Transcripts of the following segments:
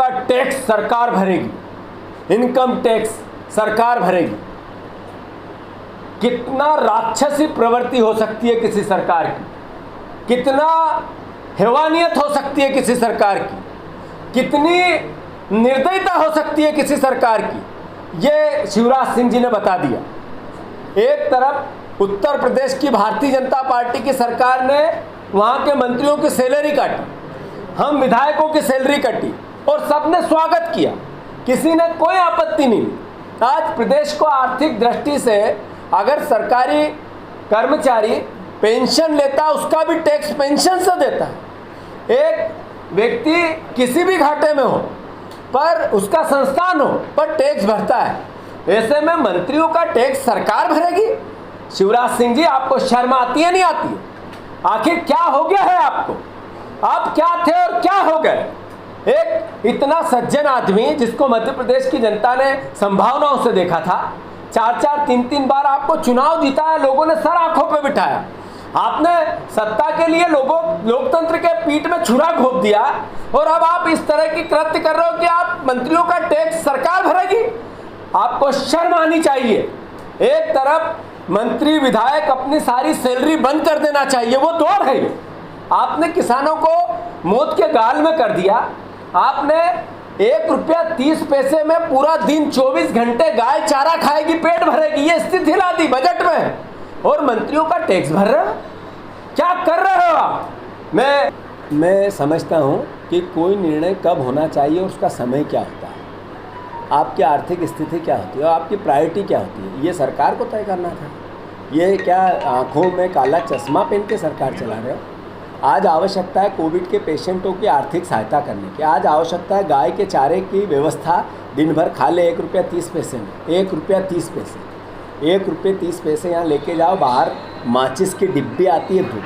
का टैक्स सरकार भरेगी, इनकम टैक्स सरकार भरेगी। कितना राक्षसी प्रवृत्ति हो सकती है किसी सरकार की, कितना हैवानियत हो सकती है किसी सरकार की, कितनी निर्दयता हो सकती है किसी सरकार की, ये शिवराज सिंह जी ने बता दिया। एक तरफ उत्तर प्रदेश की भारतीय जनता पार्टी की सरकार ने वहाँ के मंत्रियों की सैलरी काटी, हम विधायकों की सैलरी कटी और सबने स्वागत किया, किसी ने कोई आपत्ति नहीं ली। आज प्रदेश को आर्थिक दृष्टि से अगर सरकारी कर्मचारी पेंशन लेता है, उसका भी टैक्स पेंशन से देता है। एक व्यक्ति किसी भी घाटे में हो पर उसका संस्थान हो पर टैक्स भरता है, ऐसे में मंत्रियों का टैक्स सरकार भरेगी। शिवराज सिंह जी, आपको शर्म आती है नहीं आती है? आखिर क्या हो गया है आपको? आप क्या थे और क्या हो गए? एक इतना सज्जन आदमी जिसको मध्य प्रदेश की जनता ने संभावनाओं से देखा था, 4-4, 3-3 बार आपको चुनाव जीता है, लोगों ने सर आंखों पे बिठाया। आपने सत्ता के लिए लोकतंत्र के पीठ में छुरा घोंप दिया और अब आप इस तरह की कृत्य कर रहे हो कि आप मंत्रियों का टैक्स सरकार भरेगी। आपको शर्म आनी चाहिए। एक तरफ मंत्री विधायक अपनी सारी सैलरी बंद कर देना चाहिए, वो दौर है। आपने किसानों को मौत के गाल में कर दिया। आपने ₹1.30 में पूरा दिन 24 घंटे गाय चारा खाएगी, पेट भरेगी, ये स्थिति ला दी बजट में, और मंत्रियों का टैक्स भर रहे हो। क्या कर रहे हो आप? मैं समझता हूँ कि कोई निर्णय कब होना चाहिए और उसका समय क्या होता है, आपकी आर्थिक स्थिति क्या होती है और आपकी प्रायोरिटी क्या होती है, ये सरकार को तय करना था। ये क्या आंखों में काला चश्मा पहन के सरकार चला रहे हो? आज आवश्यकता है कोविड के पेशेंटों की आर्थिक सहायता करने की। आज आवश्यकता है गाय के चारे की व्यवस्था, दिन भर खा ले ₹1.30 में, ₹1.30, ₹1.30 यहाँ लेके जाओ, बाहर माचिस की डिब्बी आती है धूप।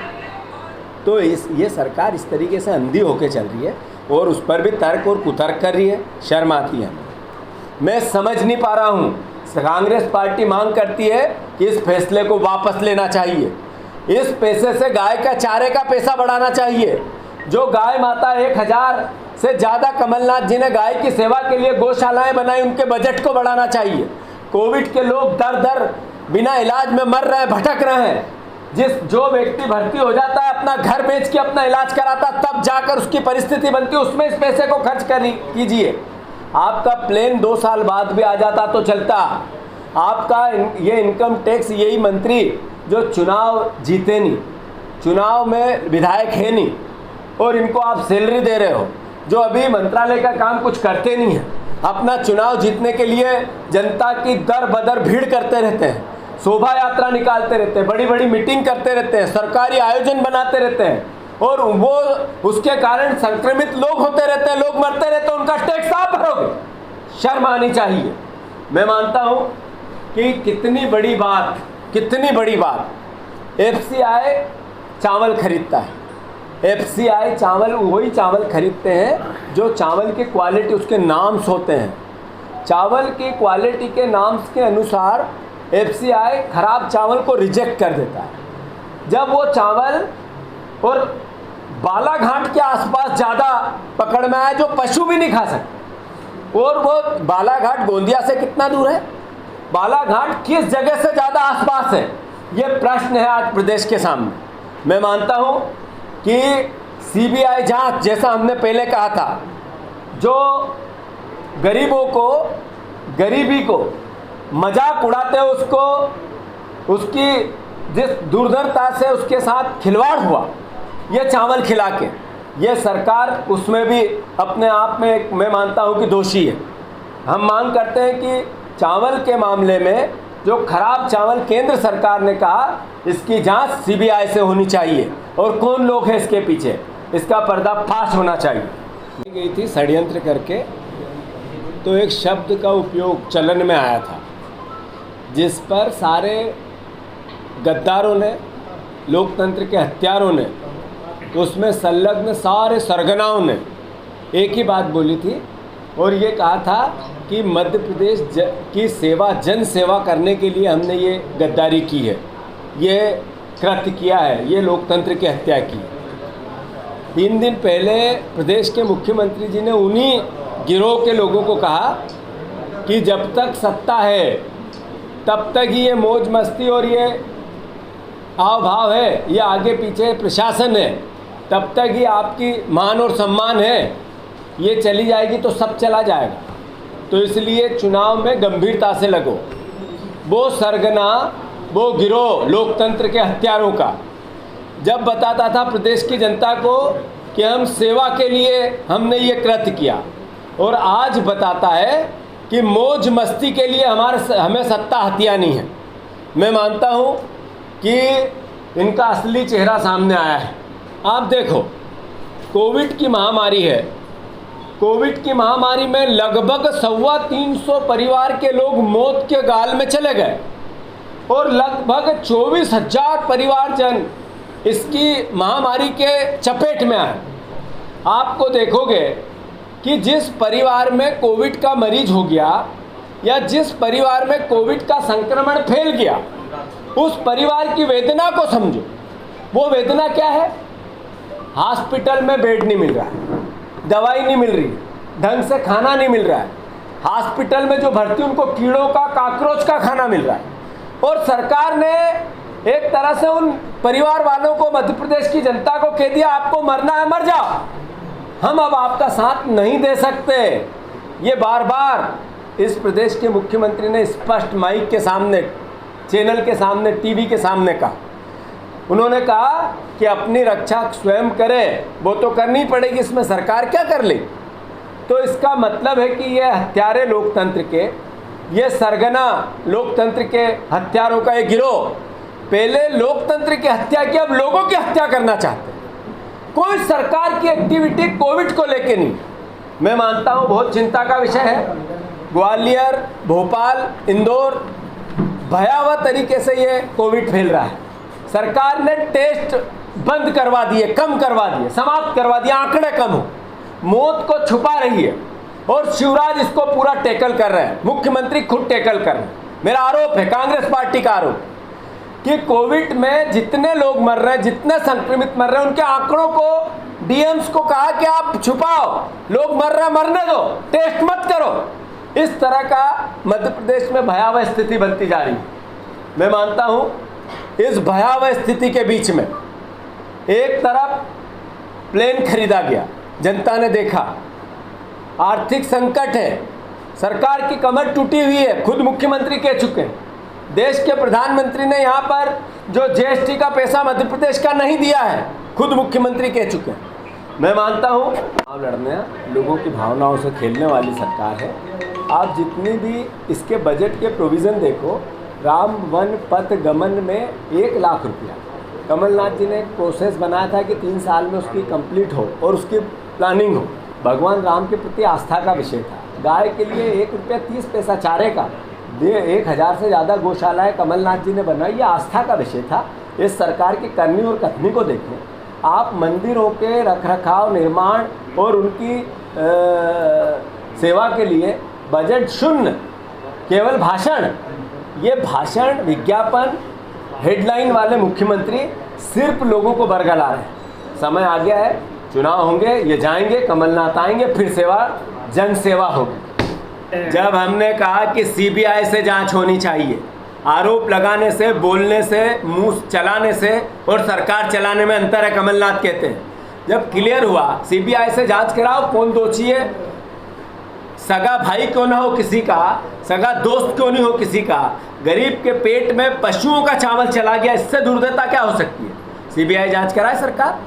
तो ये सरकार इस तरीके से अंधी होके चल रही है और उस पर भी तर्क और कुतर्क कर रही है। शर्म आती है। मैं समझ नहीं पा रहा हूँ। कांग्रेस पार्टी मांग करती है कि इस फैसले को वापस लेना चाहिए, इस पैसे से गाय का चारे का पैसा बढ़ाना चाहिए। जो गाय माता 1000 से ज़्यादा कमलनाथ जी ने गाय की सेवा के लिए गौशालाएं बनाई, उनके बजट को बढ़ाना चाहिए। कोविड के लोग दर बिना इलाज में मर रहे हैं, भटक रहे हैं। जो व्यक्ति भर्ती हो जाता है, अपना घर बेच के अपना इलाज कराता, तब जाकर उसकी परिस्थिति बनती है, उसमें इस पैसे को खर्च कीजिए। आपका प्लेन 2 साल बाद भी आ जाता तो चलता। आपका ये इनकम टैक्स, यही मंत्री जो चुनाव जीते नहीं, चुनाव में विधायक है नहीं, और इनको आप सैलरी दे रहे हो, जो अभी मंत्रालय का काम कुछ करते नहीं है, अपना चुनाव जीतने के लिए जनता की दर बदर भीड़ करते रहते हैं, शोभा यात्रा निकालते रहते हैं, बड़ी बड़ी मीटिंग करते रहते हैं, सरकारी आयोजन बनाते रहते हैं, और वो उसके कारण संक्रमित लोग होते रहते हैं, लोग मरते रहते हैं, उनका टैक्स आप भरोगे। शर्म आनी चाहिए। मैं मानता हूँ कि कितनी बड़ी बात FCI चावल खरीदता है। FCI चावल, वही चावल खरीदते हैं जो चावल की क्वालिटी, उसके नाम्स होते हैं। चावल की क्वालिटी के नाम्स के अनुसार FCI खराब चावल को रिजेक्ट कर देता है। जब वो चावल और बालाघाट के आसपास ज़्यादा पकड़ में आए, जो पशु भी नहीं खा सकते, और वो बालाघाट गोंदिया से कितना दूर है, बालाघाट किस जगह से ज़्यादा आसपास है, ये प्रश्न है आज प्रदेश के सामने। मैं मानता हूँ कि CBI जांच, जैसा हमने पहले कहा था, जो गरीबों को, गरीबी को मजाक उड़ाते हैं, उसकी जिस दुर्धरता से उसके साथ खिलवाड़ हुआ, ये चावल खिला के, ये सरकार उसमें भी अपने आप में मैं मानता हूँ कि दोषी है। हम मांग करते हैं कि चावल के मामले में जो खराब चावल केंद्र सरकार ने कहा, इसकी जांच CBI से होनी चाहिए, और कौन लोग हैं इसके पीछे, इसका पर्दाफाश होना चाहिए। गई थी षड्यंत्र करके, तो एक शब्द का उपयोग चलन में आया था, जिस पर सारे गद्दारों ने, लोकतंत्र के हत्यारों ने, उसमें संलग्न सारे सरगनाओं ने एक ही बात बोली थी, और ये कहा था कि मध्य प्रदेश की सेवा, जन सेवा करने के लिए हमने ये गद्दारी की है, ये कृत्य किया है, ये लोकतंत्र की हत्या की। 3 दिन पहले प्रदेश के मुख्यमंत्री जी ने उन्हीं गिरोह के लोगों को कहा कि जब तक सत्ता है तब तक ही ये मौज मस्ती और ये आव भाव है, ये आगे पीछे प्रशासन है, तब तक ही आपकी मान और सम्मान है, ये चली जाएगी तो सब चला जाएगा। तो इसलिए चुनाव में गंभीरता से लगो। वो सरगना, वो गिरोह लोकतंत्र के हत्यारों का जब बताता था प्रदेश की जनता को कि हम सेवा के लिए हमने ये कृत्य किया, और आज बताता है कि मौज मस्ती के लिए हमें सत्ता हथियानी है। मैं मानता हूँ कि इनका असली चेहरा सामने आया है। आप देखो, कोविड की महामारी है, कोविड की महामारी में लगभग 325 परिवार के लोग मौत के गाल में चले गए और लगभग 24,000 परिवारजन इसकी महामारी के चपेट में आए। आपको देखोगे कि जिस परिवार में कोविड का मरीज हो गया या जिस परिवार में कोविड का संक्रमण फैल गया, उस परिवार की वेदना को समझो। वो वेदना क्या है? हॉस्पिटल में बेड नहीं मिल रहा है, दवाई नहीं मिल रही, ढंग से खाना नहीं मिल रहा है, हॉस्पिटल में जो भर्ती उनको कीड़ों का, काकरोच का खाना मिल रहा है, और सरकार ने एक तरह से उन परिवार वालों को, मध्य प्रदेश की जनता को कह दिया आपको मरना है मर जाओ, हम अब आपका साथ नहीं दे सकते। ये बार बार इस प्रदेश के मुख्यमंत्री ने स्पष्ट माइक के सामने, चैनल के सामने, टीवी के सामने कहा। उन्होंने कहा कि अपनी रक्षा स्वयं करें, वो तो करनी पड़ेगी, इसमें सरकार क्या कर ले। तो इसका मतलब है कि ये हत्यारे लोकतंत्र के, ये सरगना लोकतंत्र के हत्यारों का एक गिरोह पहले लोकतंत्र की हत्या की, अब लोगों की हत्या करना चाहते हैं। कोई सरकार की एक्टिविटी कोविड को लेके नहीं। मैं मानता हूँ बहुत चिंता का विषय है। ग्वालियर, भोपाल, इंदौर, भयावह तरीके से ये कोविड फैल रहा है। सरकार ने टेस्ट बंद करवा दिए, कम करवा दिए, समाप्त करवा दिए, आंकड़े कम हो, मौत को छुपा रही है, और शिवराज इसको पूरा टैकल कर रहे हैं, मुख्यमंत्री खुद टैकल कर रहे हैं। मेरा आरोप है, कांग्रेस पार्टी का आरोप, कि कोविड में जितने लोग मर रहे हैं, जितने संक्रमित मर रहे हैं, उनके आंकड़ों को डीएम्स को कहा कि आप छुपाओ, लोग मर रहे हैं मरने दो, टेस्ट मत करो। इस तरह का मध्य प्रदेश में भयावह स्थिति बनती जा रही है। मैं मानता हूँ इस भयावह स्थिति के बीच में एक तरफ प्लेन खरीदा गया, जनता ने देखा, आर्थिक संकट है, सरकार की कमर टूटी हुई है, खुद मुख्यमंत्री कह चुके हैं, देश के प्रधानमंत्री ने यहाँ पर जो जीएसटी का पैसा मध्य प्रदेश का नहीं दिया है, खुद मुख्यमंत्री कह चुके हैं। मैं मानता हूँ चुनाव लड़ने लोगों की भावनाओं से खेलने वाली सरकार है। आप जितनी भी इसके बजट के प्रोविज़न देखो, राम वन पथ गमन में 1 लाख रुपया कमलनाथ जी ने एक प्रोसेस बनाया था कि 3 साल में उसकी कंप्लीट हो और उसकी प्लानिंग हो। भगवान राम के प्रति आस्था का विषय था। गाय के लिए 1 रुपया 30 पैसा चारे का, 1000 से ज़्यादा गौशालाएँ कमलनाथ जी ने बनाई, ये आस्था का विषय था। इस सरकार की करनी और कथनी को देखें आप, मंदिरों के रखरखाव, निर्माण और उनकी सेवा के लिए बजट शून्य, केवल भाषण। ये भाषण, विज्ञापन, हेडलाइन वाले मुख्यमंत्री सिर्फ लोगों को बरगला रहे हैं। समय आ गया है, चुनाव होंगे, ये जाएंगे, कमलनाथ आएंगे, फिर सेवा, जन सेवा होगी। जब हमने कहा कि सीबीआई से जांच होनी चाहिए, आरोप लगाने से, बोलने से, मुंह चलाने से और सरकार चलाने में अंतर है, कमलनाथ कहते हैं। जब क्लियर हुआ सीबीआई से जांच कराओ, कौन दोषी है, सगा भाई क्यों ना हो किसी का, सगा दोस्त क्यों नहीं हो किसी का, गरीब के पेट में पशुओं का चावल चला गया, इससे दुर्दशा क्या हो सकती है? सीबीआई जांच कराए सरकार।